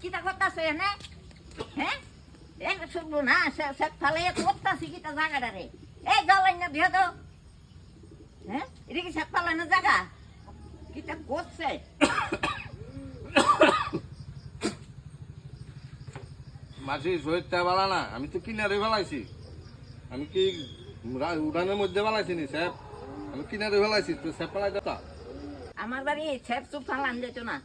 কিতা করতাছে না হ্যাঁ এই শুনবো না সব ফালে করতাছি কিতা জায়গাটা রে এই জ্বালাই না দিয়ে দাও হ্যাঁ এটা কি সব ফালানো জায়গা কিতা করছে মাসি শহীদটা বালা না আমি তো কিনারে ফেলাইছি আমি কি উড়ানের মধ্যে ফেলাইছি নি স্যাপ আমি কিনারে ফেলাইছি তো স্যাপ ফেলাই দাও আমার বাড়ি স্যাপ চুপ ফালান যেত না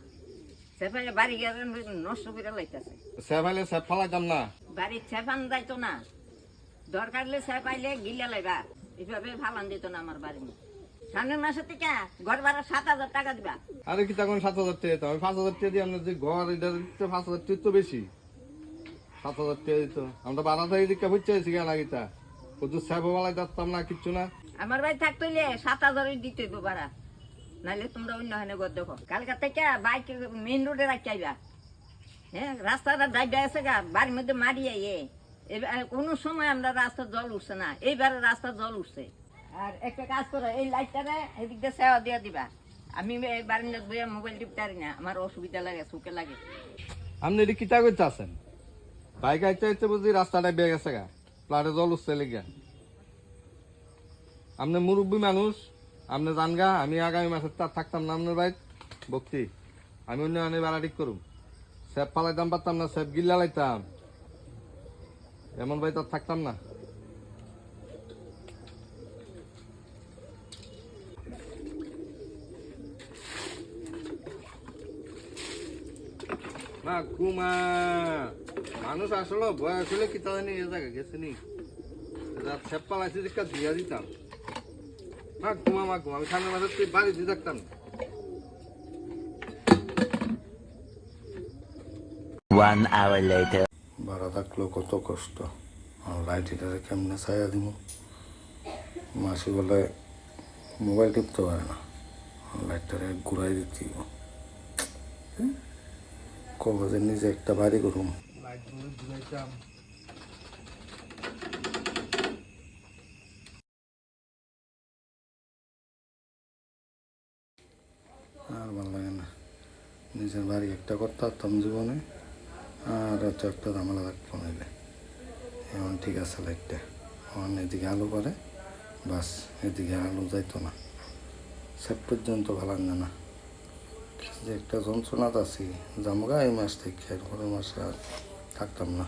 স্যাপাইলে বাড়ি গেলে নষ্ট করে লাইতেছে স্যাপ আইলে স্যাপ ফেলাইতাম না বাড়ির স্যাপান যাইতো না দরকার হলে স্যাপাইলে গিলে লাইবা এইভাবে ফালান যেত না আমার বাড়ি সামনের মাসের থেকে ঘর ভাড়া 7,000 টাকা দিবা আরে কি তখন 7,000 টাকা দিতাম আমি 5,000 টাকা দিই আপনার যে ঘর এটা দিতে 5,000 টাকা তো বেশি 7,000 টাকা দিত আমরা বাড়া থেকে দিকে বুঝতেছি কেন আগিতা শুধু স্যাপ ফেলাই দিতাম না কিচ্ছু না আমার বাড়ি থাকতে হইলে 7,000 দিতে তো ভাড়া নাহলে তোমরা অন্য হানে ঘর দেখো কালকা থেকে বাইক মেইন রোডে রাখতে আইবা হ্যাঁ রাস্তাটা যাইবা আছে গা বাড়ির মধ্যে মারিয়ে এবার কোনো সময় আমরা রাস্তার জল উঠছে না এইবারে রাস্তার জল উঠছে আর একটা কাজ করো এই লাইটটারে এদিক দিয়ে সেবা দিয়ে দিবা আমি এই বাড়ির লোক বইয়া মোবাইল টিপতে পারি না আমার অসুবিধা লাগে চোখে লাগে আপনি এটি কিতা করতে আছেন বাইক আইতে আইতে বুঝি রাস্তাটা বেয়ে গেছে গা প্লাটে জল উঠছে লেগে আপনি মুরব্বী মানুষ আপনি জানগা আমি আগামী মাসে তার থাকতাম না আপনার বাইক ভক্তি আমি অন্য আনে বেড়া ঠিক করুম স্যাপ ফালাইতাম পারতাম না স্যাপ গিল্লা লাইতাম এমন ভাই তার থাকতাম না না কুমা মানুষ আসলে ভয় আসলে কি তাদের নিয়ে জায়গা গেছে নি রাত স্যাপ পালাইছি যে দিয়া দিতাম মা ঘুমা আমি ঠান্ডা মাসে তুই বাড়ি দিয়ে থাকতাম ভাড়া থাকলেও কত কষ্ট লাইট এটারে কেমনে ছায়া দিব মাসি বলে মোবাইল টিপতে পারে না লাইটটারে ঘুরাই দিতে কবে যে নিজে একটা বাড়ি করুম লাইটগুলো ঘুরাইতাম আর ভালো লাগে না নিজের বাড়ি একটা করতে পারতাম জীবনে আর হচ্ছে একটা ঝামেলা থাকতো নাইলে এমন ঠিক আছে লাইটটা আমার এদিকে আলো করে বাস এদিকে আলো যাইতো না সব পর্যন্ত ভালো লাগে না যে একটা যন্ত্রণাতে আছি জামগা এই মাস থেকে আর পরের মাসে আর থাকতাম না